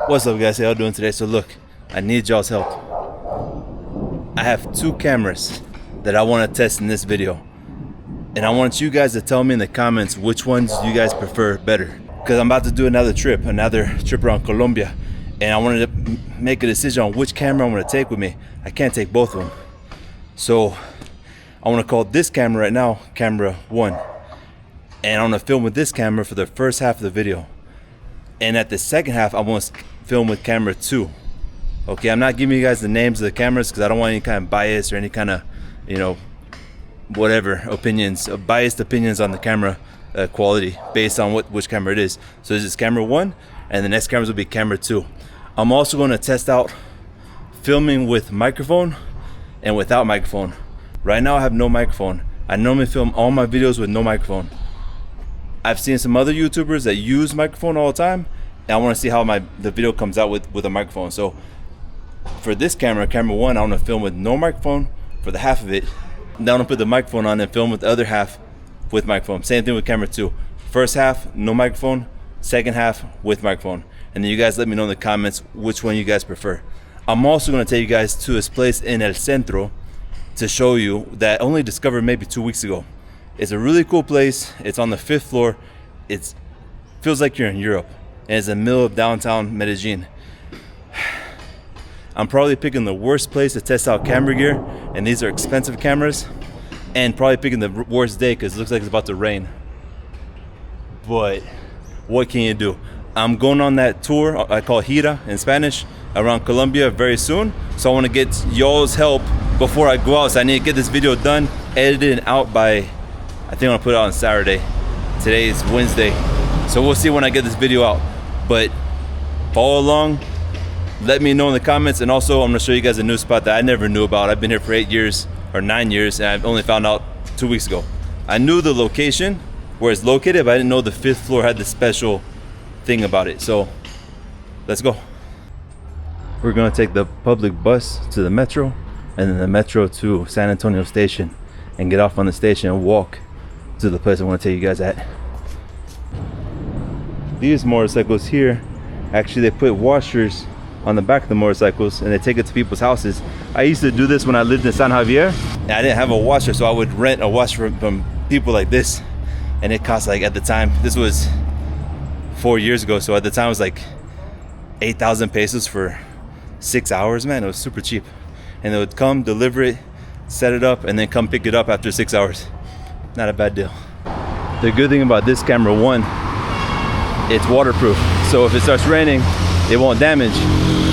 What's up, guys? How y'all doing today? So look, I need y'all's help. I have 2 cameras that I want to test in this video, and I want you guys to tell me in the comments which ones you guys prefer better, because I'm about to do another trip around Colombia, and I wanted to make a decision on which camera I'm going to take with me. I can't take both of them, so I want to call this camera right now camera 1, and I'm going to film with this camera for the first half of the video, and at the second half I want to film with camera 2. Okay, I'm not giving you guys the names of the cameras because I don't want any kind of bias or any kind of, whatever opinions, biased opinions on the camera quality based on which camera it is. So this is camera 1, and the next cameras will be camera 2. I'm also going to test out filming with microphone and without microphone. Right now I have no microphone. I normally film all my videos with no microphone. I've seen some other YouTubers that use microphone all the time, and I want to see how the video comes out with a microphone. So for this camera 1, I want to film with no microphone for the half of it. Then I'm going to put the microphone on and film with the other half with microphone. Same thing with camera 2. First half, no microphone. Second half, with microphone. And then you guys let me know in the comments which one you guys prefer. I'm also going to take you guys to this place in El Centro to show you that I only discovered maybe 2 weeks ago. It's a really cool place. It's on the 5th floor. It feels like you're in Europe. And it's in the middle of downtown Medellin. I'm probably picking the worst place to test out camera gear, and these are expensive cameras, and probably picking the worst day because it looks like it's about to rain. But what can you do? I'm going on that tour, I call Gira in Spanish, around Colombia very soon. So I want to get y'all's help before I go out. So I need to get this video done, edited and out by, I think I'm gonna put it out on Saturday. Today is Wednesday. So we'll see when I get this video out. But follow along. Let me know in the comments, and also I'm gonna show you guys a new spot that I never knew about. I've been here for 8 years or 9 years, and I've only found out 2 weeks ago. I knew the location, where it's located, but I didn't know the 5th floor had this special thing about it. So let's go. We're gonna take the public bus to the metro, and then the metro to San Antonio station, and get off on the station and walk to the place I want to take you guys at. These motorcycles here, actually they put washers on the back of the motorcycles and they take it to people's houses. I used to do this when I lived in San Javier, and I didn't have a washer, so I would rent a washer from people like this, and it cost, like, at the time, this was 4 years ago, so at the time it was like 8,000 pesos for 6 hours. Man, it was super cheap. And they would come, deliver it, set it up, and then come pick it up after 6 hours. Not a bad deal. The good thing about this camera 1, it's waterproof, so if it starts raining it won't damage.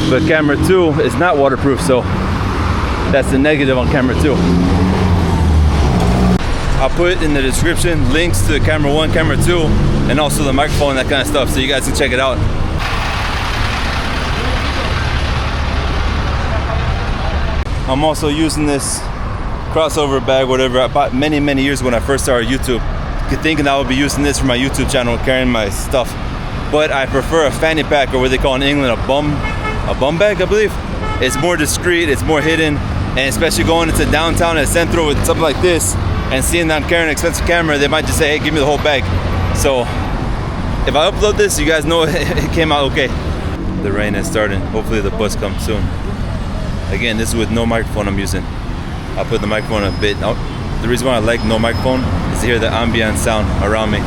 But camera 2 is not waterproof, so that's the negative on camera 2. I'll put in the description links to camera 1, camera 2, and also the microphone, that kind of stuff, so you guys can check it out. I'm also using this crossover bag, whatever I bought many years ago when I first started YouTube, thinking I would be using this for my YouTube channel, carrying my stuff. But I prefer a fanny pack, or what they call in England a bum bag, I believe. It's more discreet, it's more hidden, and especially going into downtown at Centro with something like this and seeing that I'm carrying an expensive camera, they might just say, hey, give me the whole bag. So if I upload this, you guys know it came out okay. The rain is starting. Hopefully the bus comes soon. Again, this is with no microphone I'm using. I'll put the microphone a bit out. The reason why I like no microphone is to hear the ambient sound around me.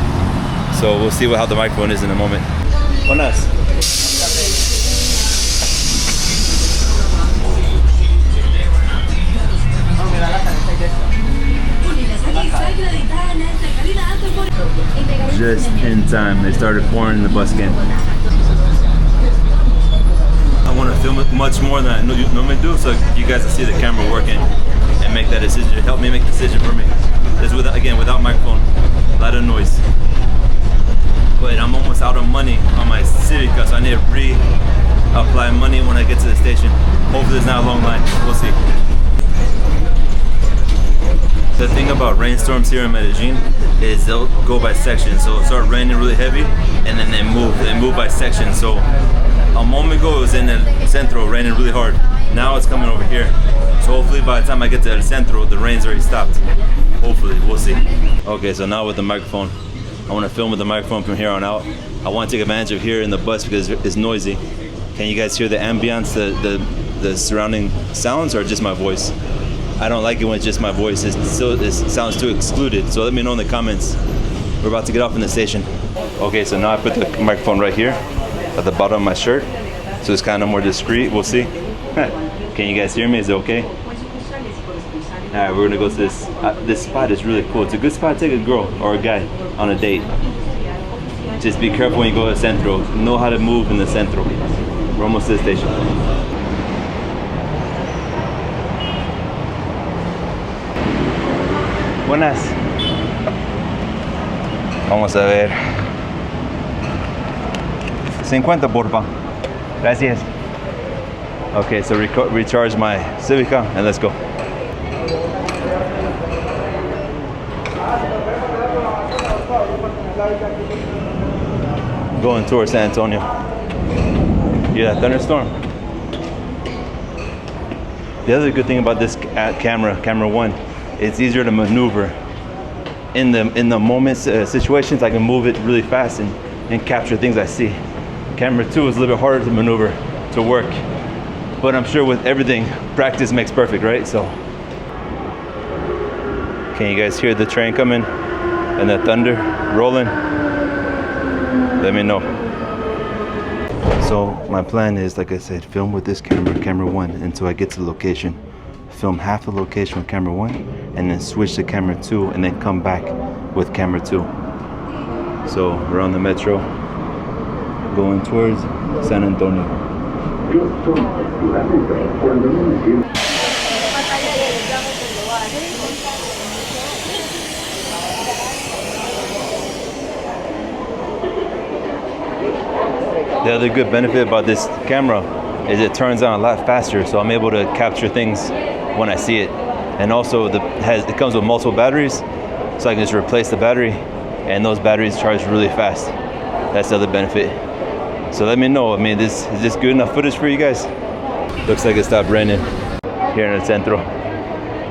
So we'll see how the microphone is in a moment. Buenas. Just in time, they started pouring in the bus can. I want to film it much more than I normally do, so you guys will see the camera working and make that decision. Help me make the decision for me. This is without microphone, a lot of noise. But I'm almost out of money on my Civica, so I need to reapply money when I get to the station. Hopefully there's not a long line. We'll see. The thing about rainstorms here in Medellin is they'll go by sections. So it'll start raining really heavy, and then they move by sections. So a moment ago it was in El Centro raining really hard. Now it's coming over here. So hopefully by the time I get to El Centro, the rain's already stopped. Hopefully, we'll see. Okay, so now with the microphone, I want to film with the microphone from here on out. I want to take advantage of here in the bus because it's noisy. Can you guys hear the ambience, the surrounding sounds, or just my voice? I don't like it when it's just my voice. It sounds too excluded. So let me know in the comments. We're about to get off in the station. Okay, so now I put the microphone right here at the bottom of my shirt. So it's kind of more discreet. We'll see. Can you guys hear me? Is it okay? All right, we're gonna go to this. This spot is really cool. It's a good spot to take a girl or a guy on a date. Just be careful when you go to Centro. Know how to move in the Centro. We're almost to the station. Buenas. Vamos a ver. 50 porfa. Gracias. Okay, so recharge my Civica and let's go. Going towards San Antonio. Yeah, that thunderstorm. The other good thing about this camera one, it's easier to maneuver. In the moments, situations, I can move it really fast and capture things I see. Camera 2 is a little bit harder to maneuver, to work. But I'm sure with everything, practice makes perfect, right? So, can you guys hear the train coming and the thunder rolling? Let me know. So my plan is, like I said, film with this camera 1, until I get to the location. Film half the location with camera 1, and then switch to camera 2, and then come back with camera 2. So we're on the metro, going towards San Antonio. The other good benefit about this camera is it turns on a lot faster, so I'm able to capture things when I see it. And also it comes with multiple batteries, so I can just replace the battery, and those batteries charge really fast. That's the other benefit. So let me know, I mean, is this good enough footage for you guys? Looks like it stopped raining here in El Centro.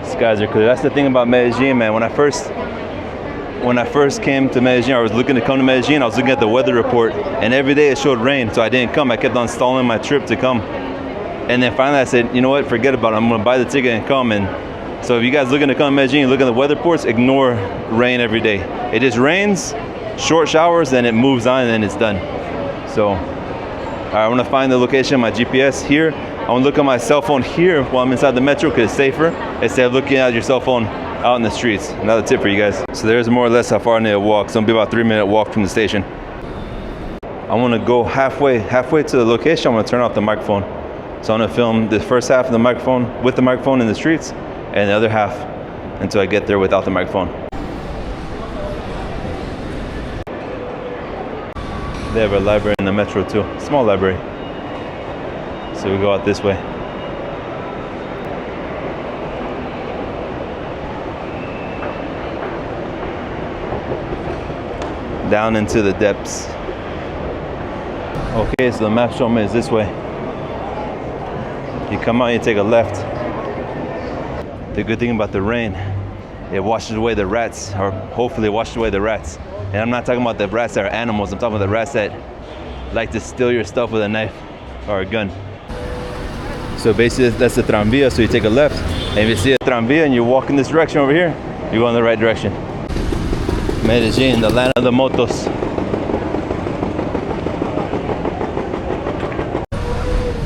Skies are clear. That's the thing about Medellin, man. When I first came to Medellin, I was looking to come to Medellin, I was looking at the weather report, and every day it showed rain, so I didn't come. I kept on stalling my trip to come. And then finally I said, you know what, forget about it. I'm gonna buy the ticket and come. And so if you guys looking to come to Medellin, look at the weather reports, ignore rain every day. It just rains, short showers, then it moves on, and then it's done. So, I want to find the location of my GPS here. I want to look at my cell phone here while I'm inside the metro, because it's safer instead of looking at your cell phone out in the streets. Another tip for you guys. So there's more or less how far I need to walk. So it'll be about a 3-minute walk from the station. I want to go halfway to the location. I'm going to turn off the microphone. So I'm going to film the first half of the microphone with the microphone in the streets, and the other half until I get there without the microphone. They have a library in the metro too, small library. So we go out this way. Down into the depths. Okay, so the map showing me is this way. You come out, you take a left. The good thing about the rain, it washes away the rats, or hopefully it washes away the rats. And I'm not talking about the rats that are animals, I'm talking about the rats that like to steal your stuff with a knife or a gun. So basically that's the tranvia, so you take a left, and if you see a tranvia and you walk in this direction over here, you go in the right direction. Medellin, the land of the motos.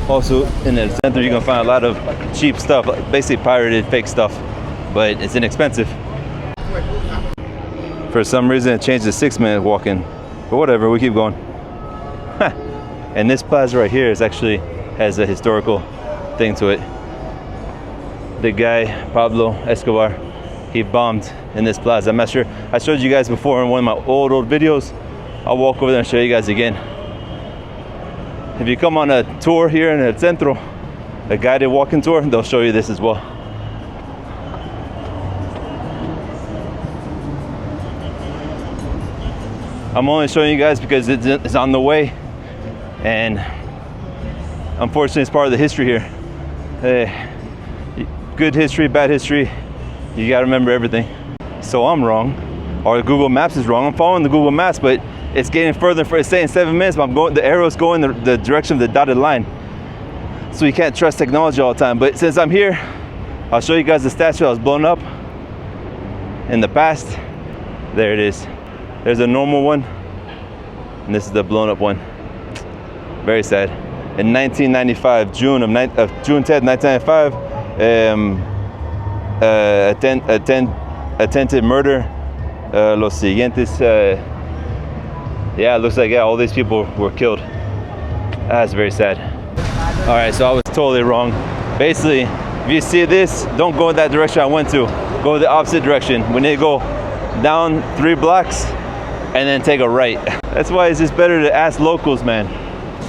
Also in El Centro, you're gonna find a lot of cheap stuff, basically pirated fake stuff, but it's inexpensive. For some reason it changed to 6-minute walking, but whatever, we keep going. And this plaza right here has a historical thing to it. The guy, Pablo Escobar, he bombed in this plaza. I'm not sure, I showed you guys before in one of my old videos. I'll walk over there and show you guys again. If you come on a tour here in El Centro, a guided walking tour, they'll show you this as well. I'm only showing you guys because it's on the way, and unfortunately it's part of the history here. Good history, bad history, you gotta remember everything. So I'm wrong, or Google Maps is wrong. I'm following the Google Maps, but it's getting further. It's saying 7 minutes, but the arrow's going the direction of the dotted line. So you can't trust technology all the time. But since I'm here, I'll show you guys the statue that was blown up in the past. There it is. There's a normal one, and this is the blown up one. Very sad. In 1995, June 10th, 1995, attempted murder. Los siguientes. Yeah, it looks like all these people were killed. That's very sad. All right, so I was totally wrong. Basically, if you see this, don't go in that direction I went to. Go the opposite direction. We need to go down 3 blocks and then take a right. That's why it's just better to ask locals, man.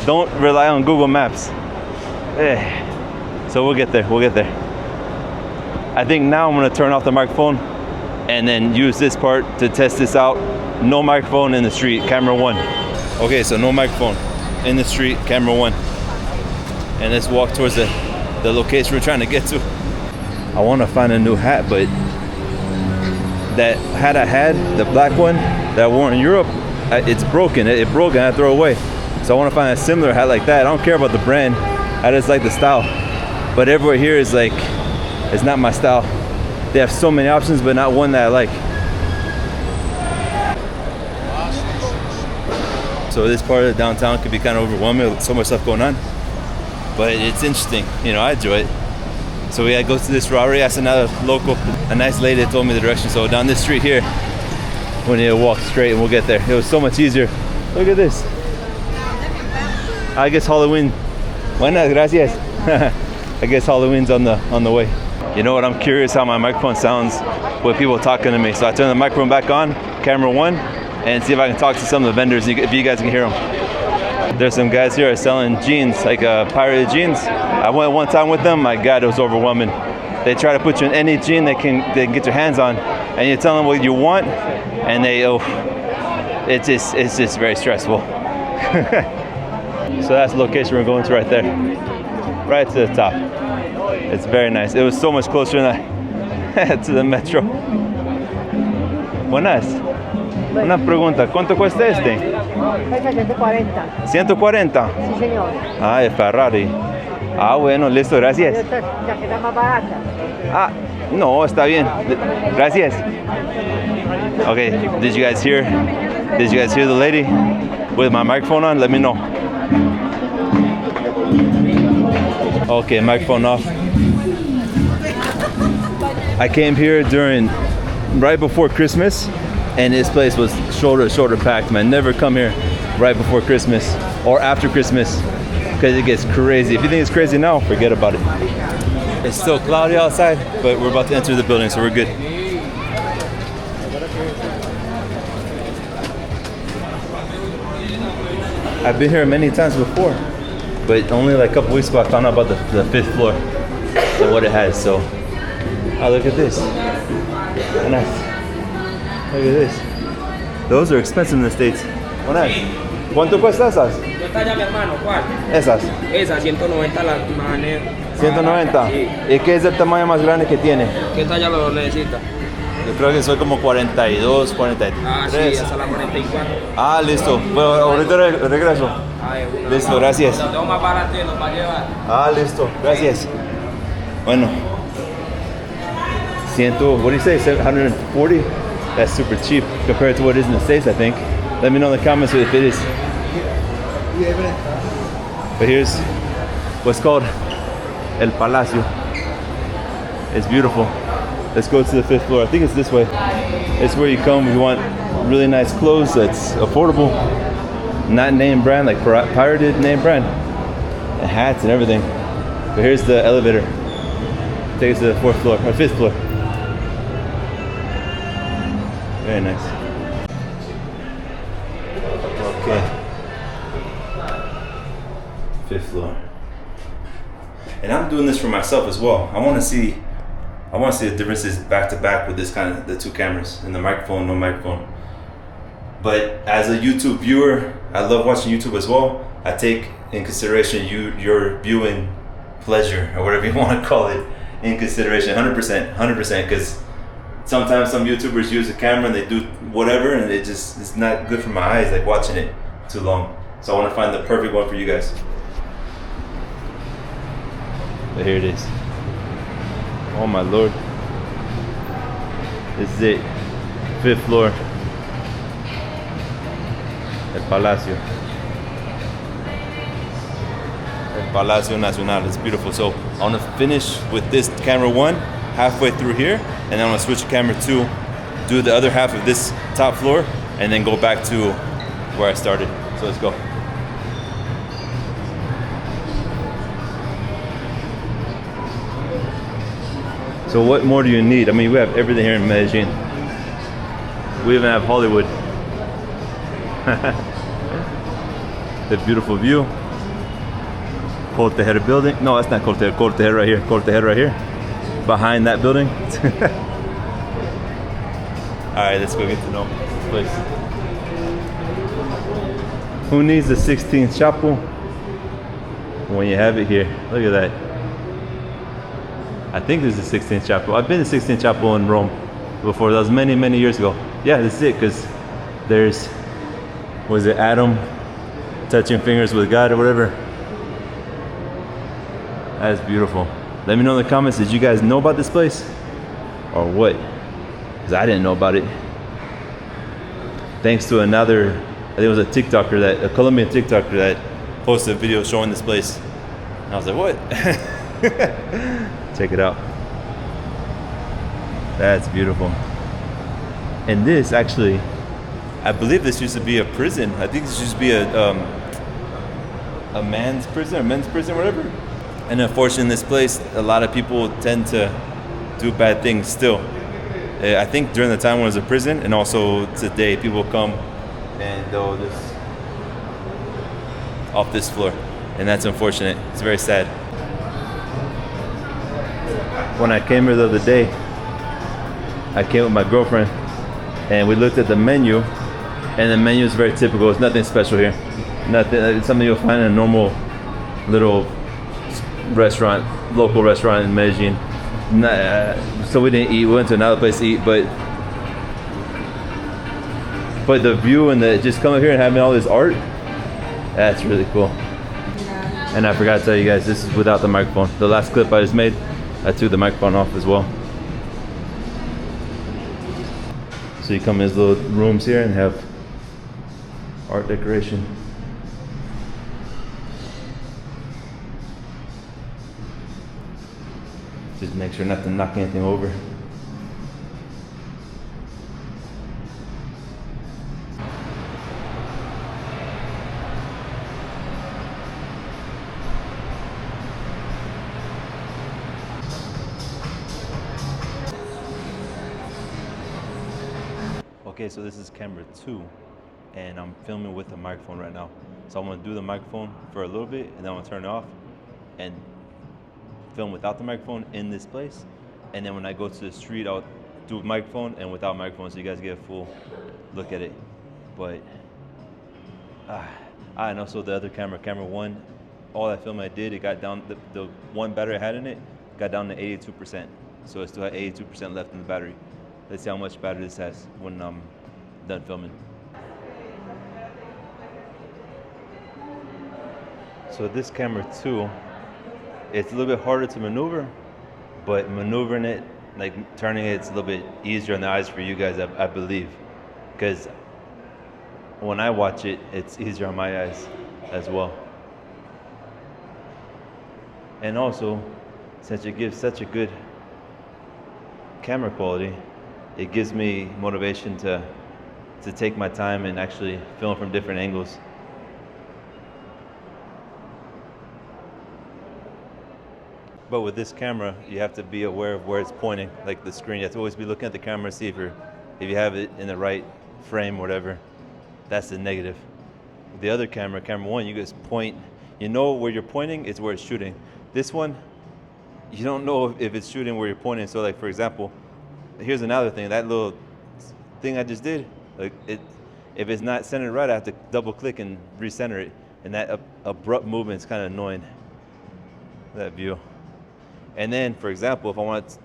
Don't rely on Google Maps. So we'll get there, I think now I'm gonna turn off the microphone and then use this part to test this out. No microphone in the street, camera 1. Okay, so no microphone in the street, camera 1. And let's walk towards the location we're trying to get to. I wanna find a new hat, but that hat I had, the black one that I wore in Europe, it's broken. It broke and I throw it away. So I want to find a similar hat like that. I don't care about the brand. I just like the style. But everywhere here is like, it's not my style. They have so many options, but not one that I like. So this part of the downtown could be kind of overwhelming with so much stuff going on. But it's interesting. You know, I enjoy it. So we had to go to this robbery. Asked another local, a nice lady that told me the direction. So down this street here, we need to walk straight and we'll get there. It was so much easier. Look at this. I guess Halloween. Buenas, gracias. I guess Halloween's on the way. You know what? I'm curious how my microphone sounds with people talking to me. So I turn the microphone back on, camera 1, and see if I can talk to some of the vendors. If you guys can hear them. There's some guys here selling jeans, like pirated jeans. I went one time with them. My God, it was overwhelming. They try to put you in any jean they can get your hands on, and you tell them what you want, and it's just very stressful. So that's the location we're going to right there, right to the top. It's very nice. It was so much closer than to the metro. Buenas. Una pregunta, ¿cuánto cuesta este? Cuesta 140. 140. Sí, señor. Ah, es Ferrari. Ah, bueno, listo, gracias. Ya queda más barata. Ah, no, está bien. Gracias. Okay, did you guys hear the lady with my microphone on? Let me know. Okay, microphone off. I came here right before Christmas, and this place was shoulder to shoulder packed, man. Never come here right before Christmas or after Christmas, because it gets crazy. If you think it's crazy now, forget about it. It's still cloudy outside, but we're about to enter the building, so we're good. I've been here many times before, but only like a couple weeks ago I found out about the 5th floor and what it has. So, oh, look at this. Nice. Look at this. Those are expensive in the States. Nice. ¿Cuánto cuesta esas? ¿Qué talla, mi hermano? ¿Cuál? Esas. Esa, 190 la manera. 190. Sí. ¿Y qué es el tamaño más grande que tiene? ¿Qué talla lo necesita? Yo creo que soy como 42, 43. Ah, sí, hasta la 44. Ah, listo. Bueno, ahorita regreso. Ah, Listo, gracias. Lo tengo más baratito para llevar. Ah, listo. Gracias. Bueno. What do you say? 140? That's super cheap compared to what it is in the States, I think. Let me know in the comments if it is. But here's what's called El Palacio. It's beautiful. Let's go to the 5th floor. I think it's this way. It's where you come if you want really nice clothes that's affordable, not name brand, like pirated name brand, and hats and everything. But here's the elevator. Take us to the 4th floor, or 5th floor. Very nice. Okay. 5th floor. And I'm doing this for myself as well. I want to see the differences back to back with this kind of the 2 cameras and the microphone, no microphone. But as a YouTube viewer, I love watching YouTube as well. I take in consideration your viewing pleasure, or whatever you want to call it, in consideration, 100%, because sometimes some YouTubers use a camera and they do whatever, and it's not good for my eyes, like watching it too long. So I want to find the perfect one for you guys. But here it is. Oh my lord. This is it. 5th floor. El Palacio. El Palacio Nacional. It's beautiful. So I want to finish with this camera 1 halfway through here, and then I'm going to switch to camera 2, do the other half of this top floor, and then go back to where I started. So let's go. So what more do you need? I mean, we have everything here in Medellin. We even have Hollywood. The beautiful view. Coltejera building. No, that's not Coltejera. Coltejera right here. Coltejera right here. Behind that building. All right, let's go get to know this place. Who needs the 16th chapel when you have it here? Look at that. I think this is the 16th chapel. I've been to 16th chapel in Rome before. That was many, many years ago. Yeah, this is it, because there's, was it Adam touching fingers with God or whatever? That's beautiful. Let me know in the comments, did you guys know about this place? Or what? Because I didn't know about it. Thanks to another, I think it was a TikToker, a Colombian TikToker that posted a video showing this place. And I was like, what? Check it out. That's beautiful. And this actually, I believe this used to be a prison. I think this used to be a man's prison or men's prison, whatever. And unfortunately in this place, a lot of people tend to do bad things still. I think during the time when it was a prison, and also today, people come and they'll just off this floor. And that's unfortunate. It's very sad. When I came here the other day, I came with my girlfriend and we looked at the menu, and the menu is very typical. It's nothing special here. Nothing. It's something you'll find in a normal little restaurant, local restaurant in Medellin. So we didn't eat. We went to another place to eat, but the view and just coming here and having all this art, that's really cool. And I forgot to tell you guys, this is without the microphone. The last clip I just made, I took the microphone off as well. So you come in these little rooms here and have art decoration. Just make sure not to knock anything over. Okay, so this is camera 2, and I'm filming with a microphone right now. So I'm gonna do the microphone for a little bit, and then I'm gonna turn it off and film without the microphone in this place. And then when I go to the street, I'll do microphone and without microphone, so you guys get a full look at it. But, and also the other camera 1, all that film I did, it got down, the one battery I had in it, got down to 82%. So I still had 82% left in the battery. Let's see how much battery this has when I'm done filming. So this camera 2, it's a little bit harder to maneuver, but maneuvering it, like turning it, it's a little bit easier on the eyes for you guys, I believe. Because when I watch it, it's easier on my eyes as well. And also, since it gives such a good camera quality, it gives me motivation to take my time and actually film from different angles. But with this camera, you have to be aware of where it's pointing, like the screen. You have to always be looking at the camera, see if you have it in the right frame, whatever. That's the negative. The other camera 1, you just point. You know where you're pointing is where it's shooting. This one, you don't know if it's shooting where you're pointing. So like, for example, here's another thing. That little thing I just did, like if it's not centered right, I have to double click and recenter it. And that abrupt movement is kind of annoying, that view. And then, for example, if I want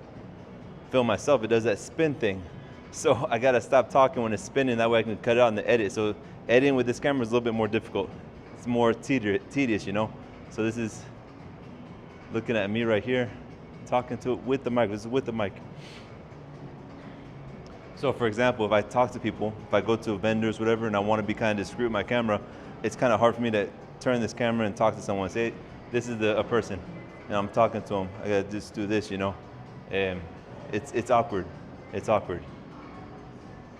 film myself, it does that spin thing. So I gotta stop talking when it's spinning, that way I can cut it out in the edit. So editing with this camera is a little bit more difficult. It's more tedious, you know? So this is looking at me right here, talking to it with the mic. This is with the mic. So for example, if I talk to people, if I go to vendors, whatever, and I want to be kind of discreet with my camera, it's kind of hard for me to turn this camera and talk to someone. Say, this is a person, and I'm talking to them. I gotta just do this, you know? And it's awkward. It's awkward.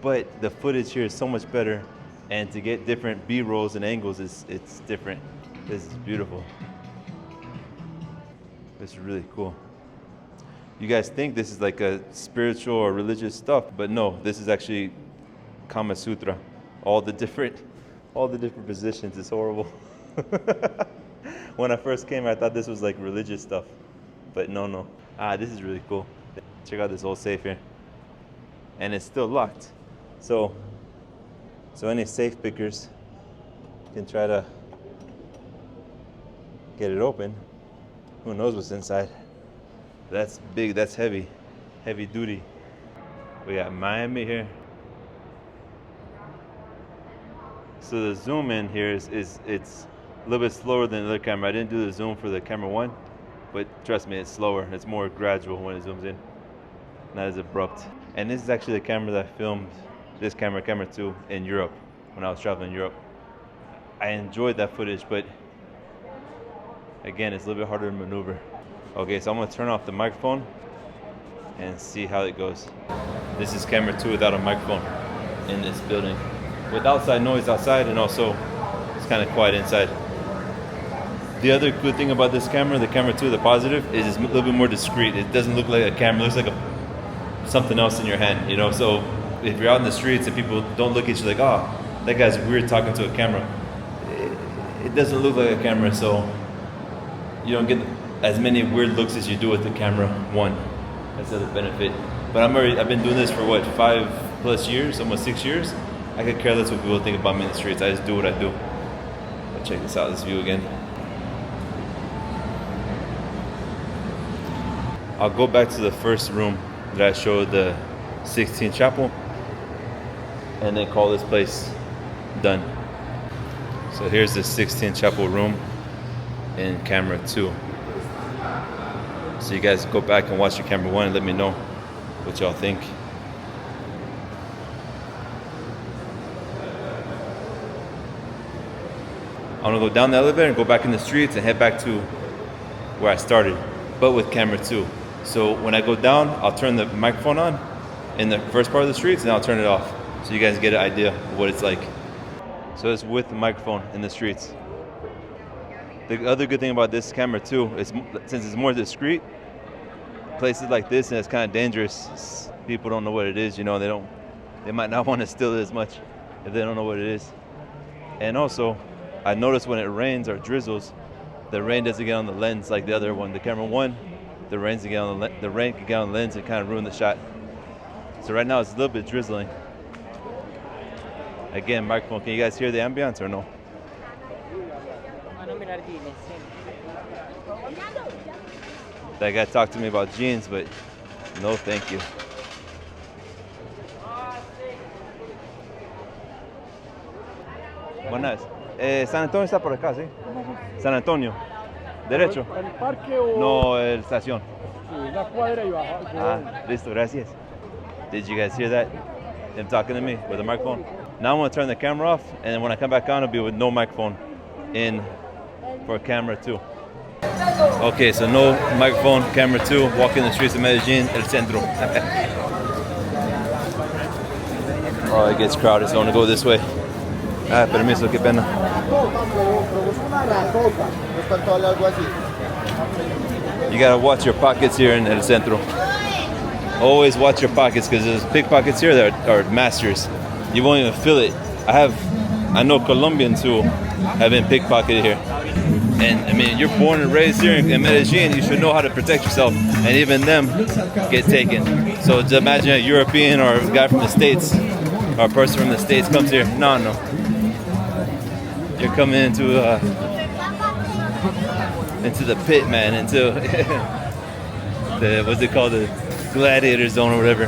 But the footage here is so much better, and to get different B-rolls and angles, it's different. This is beautiful. This is really cool. You guys think this is like a spiritual or religious stuff, but no, this is actually Kama Sutra. All the different positions. It's horrible. When I first came, I thought this was like religious stuff, but no. This is really cool. Check out this old safe here, and it's still locked. So any safe pickers can try to get it open. Who knows what's inside? That's big, that's heavy duty. We got Miami here. So the zoom in here is it's a little bit slower than the other camera. I didn't do the zoom for the camera 1, but trust me, it's slower. It's more gradual when it zooms in, not as abrupt. And this is actually the camera that I filmed this camera 2, in Europe, when I was traveling in Europe. I enjoyed that footage, but again, it's a little bit harder to maneuver. Okay, so I'm gonna turn off the microphone and see how it goes. This is camera 2 without a microphone in this building, with outside noise outside, and also it's kind of quiet inside. The other good thing about this camera, the camera 2, the positive, is it's a little bit more discreet. It doesn't look like a camera, it looks like something else in your hand, you know? So if you're out in the streets and people don't look at you like, oh, that guy's weird talking to a camera, it doesn't look like a camera, so you don't get as many weird looks as you do with the camera 1. That's the other benefit. But I've been doing this for what, 5+ years, almost 6 years. I could care less what people think about me in the streets. I just do what I do. But check this out, this view again. I'll go back to the first room that I showed, the 16th Chapel, and then call this place done. So here's the 16th Chapel room in camera 2. So you guys go back and watch your camera 1 and let me know what y'all think. I'm gonna go down the elevator and go back in the streets and head back to where I started, but with camera 2. So when I go down, I'll turn the microphone on in the first part of the streets, and I'll turn it off, so you guys get an idea of what it's like. So it's with the microphone in the streets. The other good thing about this camera 2 is, since it's more discreet, places like this, and it's kind of dangerous, people don't know what it is, you know, they might not want to steal it as much if they don't know what it is. And also, I noticed when it rains or drizzles, the rain doesn't get on the lens like the other one. The camera 1, the rain can get on the lens and kind of ruin the shot. So right now it's a little bit drizzling. Again, microphone, can you guys hear the ambience or no? That guy talked to me about jeans, but no thank you. Buenas. San Antonio está por acá, ¿sí? San Antonio. ¿Derecho? ¿El parque o...? No, el estación. Sí, la cuadra y baja. Ah, listo, gracias. Did you guys hear that? Him talking to me with a microphone? Now I'm gonna turn the camera off, and then when I come back on, it'll be with no microphone in for camera 2. Okay, so no microphone, camera 2, walking the streets of Medellin, El Centro. Oh, it gets crowded, so I'm gonna go this way. Ah, permiso, qué pena. You gotta watch your pockets here in El Centro. Always watch your pockets, because there's pickpockets here that are masters. You won't even feel it. I know Colombians who have been pickpocketed here. And I mean, you're born and raised here in Medellin, you should know how to protect yourself. And even them get taken. So just imagine a European or a guy from the States, or a person from the States comes here. No. You're coming into the pit, man, into the, what's it called? gladiator zone or whatever.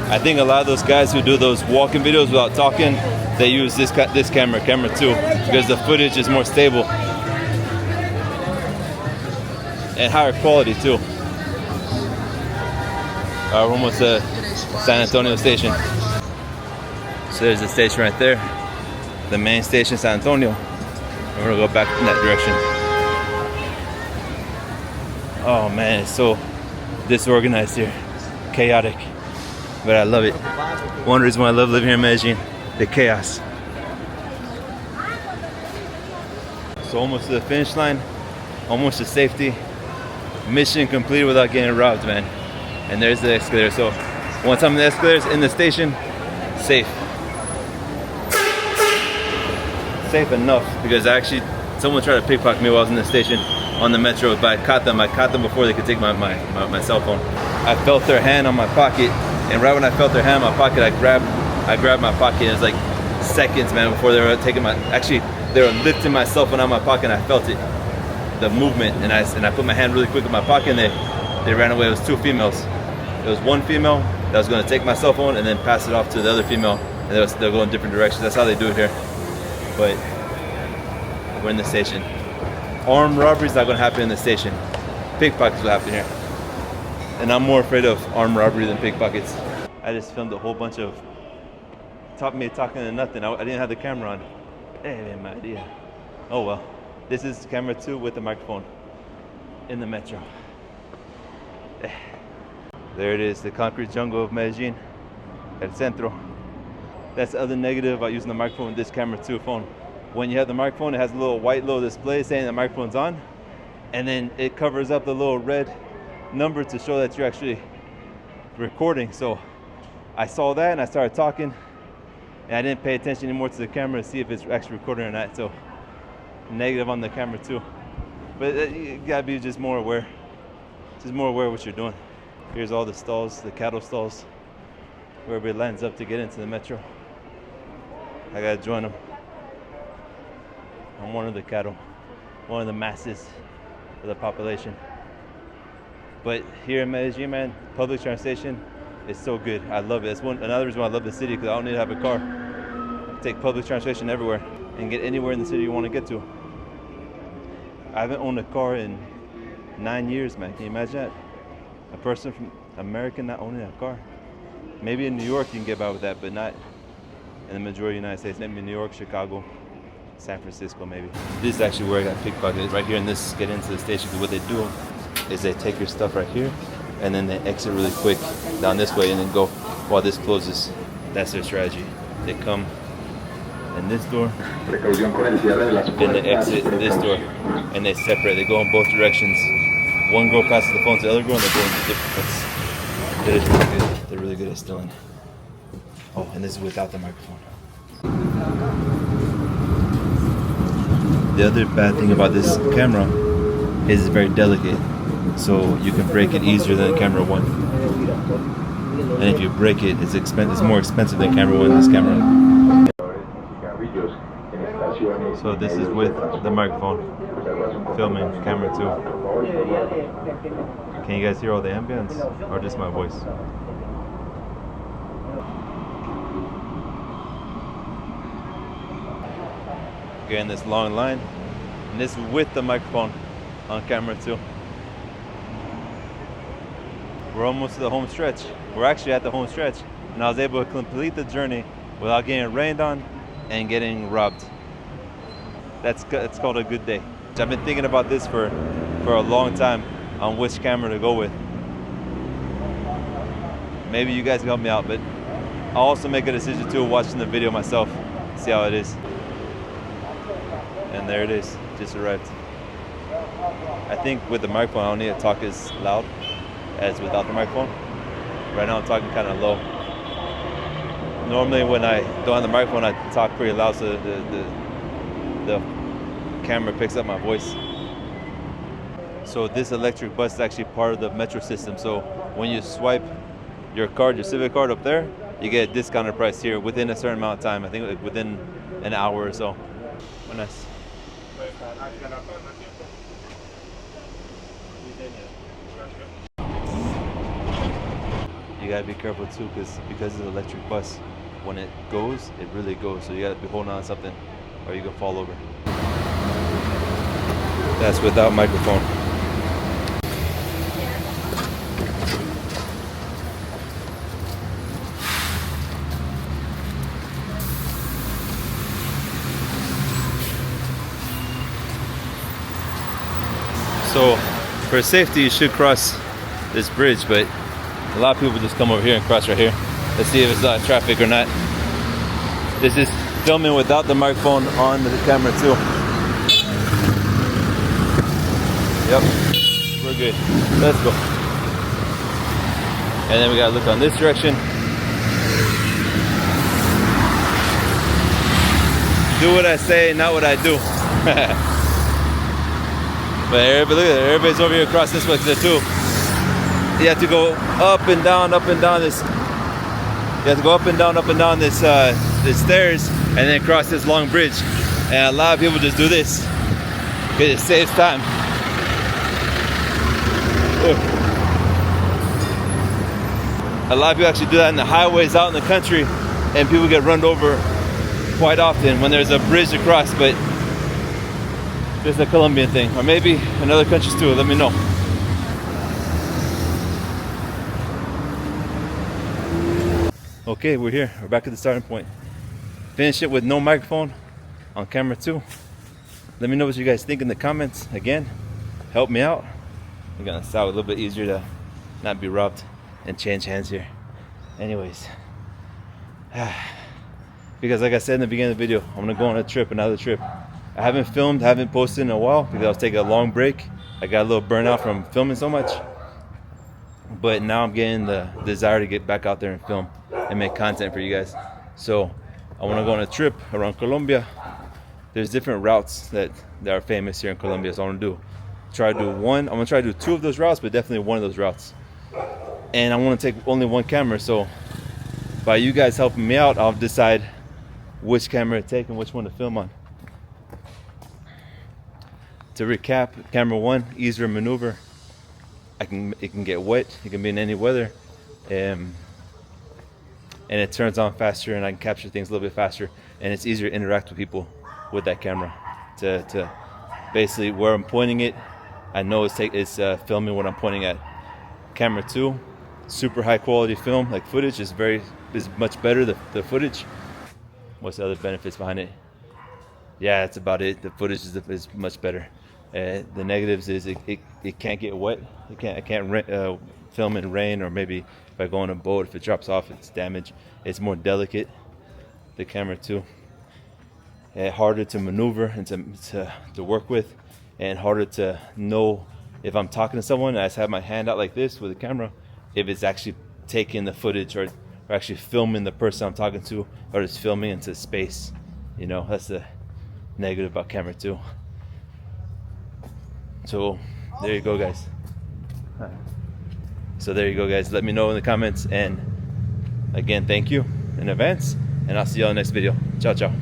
I think a lot of those guys who do those walking videos without talking, they use this camera 2, because the footage is more stable and higher quality too. We're almost at San Antonio station. So there's the station right there, the main station, San Antonio. We're gonna go back in that direction. Oh man, it's so disorganized here, chaotic, but I love it. One reason why I love living here in Medellin, the chaos. So almost to the finish line, almost to safety. Mission completed without getting robbed, man. And there's the escalator. So once I'm in the escalators in the station, safe. Safe enough, because actually someone tried to pickpocket me while I was in the station on the metro, but I caught them before they could take my cell phone. I felt their hand on my pocket, and right when I felt their hand on my pocket, I grabbed my pocket. It was like seconds, man, before they were taking they were lifting my cell phone out of my pocket, and I felt it, the movement, and I put my hand really quick in my pocket, and they ran away. It was 2 females. It was one female that was gonna take my cell phone and then pass it off to the other female, and they're going different directions. That's how they do it here. But we're in the station. Armed robbery is not gonna happen in the station. Pickpockets will happen here. And I'm more afraid of armed robbery than pickpockets. I just filmed a whole bunch of me talking to nothing. I didn't have the camera on. Hey, Maria. Oh well. This is camera 2 with the microphone in the metro. There it is, the concrete jungle of Medellin, El Centro. That's the other negative about using the microphone with this camera 2 phone. When you have the microphone, it has a little white display saying the microphone's on, and then it covers up the little red number to show that you're actually recording. So I saw that and I started talking, and I didn't pay attention anymore to the camera to see if it's actually recording or not. So negative on the camera 2. But you gotta be just more aware. Just more aware of what you're doing. Here's all the stalls, the cattle stalls, where everybody lines up to get into the metro. I gotta join them. I'm one of the cattle, one of the masses of the population. But here in Medellin, man, public transportation is so good. I love it. It's another reason why I love the city, because I don't need to have a car. I take public transportation everywhere and get anywhere in the city you want to get to. I haven't owned a car in 9 years, man. Can you imagine that? A person from America not owning a car. Maybe in New York you can get by with that, but not in the majority of the United States. Maybe New York, Chicago, San Francisco, maybe. This is actually where I got pickpocketed, right here in this, get into the station. Because what they do is they take your stuff right here, and then they exit really quick down this way and then go while this closes. That's their strategy. They come in this door, then they exit this door, and they separate. They go in both directions. One girl passes the phone to the other girl, and they go in different places. It is really good. They're really good at stealing. Oh, and this is without the microphone. The other bad thing about this camera is it's very delicate, so you can break it easier than camera 1. And if you break it, it's more expensive than camera 1. This camera. So this is with the microphone, filming camera 2. Can you guys hear all the ambience, or just my voice? Okay, in this long line, and this is with the microphone on camera 2. We're almost to the home stretch. We're actually at the home stretch, and I was able to complete the journey without getting rained on and getting robbed. That's called a good day. I've been thinking about this for a long time on which camera to go with. Maybe you guys can help me out, but I'll also make a decision too watching the video myself, see how it is. And there it is, just arrived. I think with the microphone I don't need to talk as loud as without the microphone. Right now I'm talking kind of low. Normally when I don't have the microphone I talk pretty loud, so the camera picks up my voice. So this electric bus is actually part of the metro system. So when you swipe your card, your Civic card up there, you get a discounted price here within a certain amount of time. I think like within an hour or so. Nice. you gotta be careful too, because it's an electric bus. When it goes, it really goes. So you gotta be holding on to something, or you can fall over. That's without microphone. So for safety, you should cross this bridge, but a lot of people just come over here and cross right here. Let's see if it's not traffic or not. This is filming without the microphone on the camera too. Yep, we're good. Let's go. And then we gotta look on this direction. Do what I say, not what I do. But everybody, look at it. Everybody's over here across this way too. You have to go up and down this. You have to go up and down this stairs, and then cross this long bridge. And a lot of people just do this because it saves time. Ooh. A lot of people actually do that in the highways out in the country, and people get run over quite often when there's a bridge to cross. But this is a Colombian thing, or maybe in other countries too. Let me know. Okay, we're here. We're back at the starting point. Finish it with no microphone on camera 2. Let me know what you guys think in the comments. Again, help me out. I'm gonna start a little bit easier to not be robbed and change hands here. Anyways, because like I said in the beginning of the video, I'm gonna go on a trip, another trip. I haven't filmed, haven't posted in a while because I was taking a long break. I got a little burnout from filming so much. But now I'm getting the desire to get back out there and film and make content for you guys. So I want to go on a trip around Colombia. There's different routes that are famous here in Colombia. So I want to try to do one. I'm going to try to do 2 of those routes, but definitely one of those routes. And I want to take only one camera. So by you guys helping me out, I'll decide which camera to take and which one to film on. To recap, camera 1, easier maneuver. It can get wet. It can be in any weather, and it turns on faster, and I can capture things a little bit faster, and it's easier to interact with people with that camera. To basically where I'm pointing it, I know it's filming what I'm pointing at. Camera 2, super high quality film, like footage is much better. The footage. What's the other benefits behind it? Yeah, that's about it. The footage is much better. The negatives is it can't get wet. I can't film in rain, or maybe if I go on a boat, if it drops off, it's damaged. It's more delicate, the camera 2. Harder to maneuver and to work with, and harder to know if I'm talking to someone. I just have my hand out like this with the camera, if it's actually taking the footage or actually filming the person I'm talking to, or just filming into space. You know, that's the negative about camera 2. So there you go, guys. Let me know in the comments, and again, thank you in advance, and I'll see you on the next video. Ciao, ciao.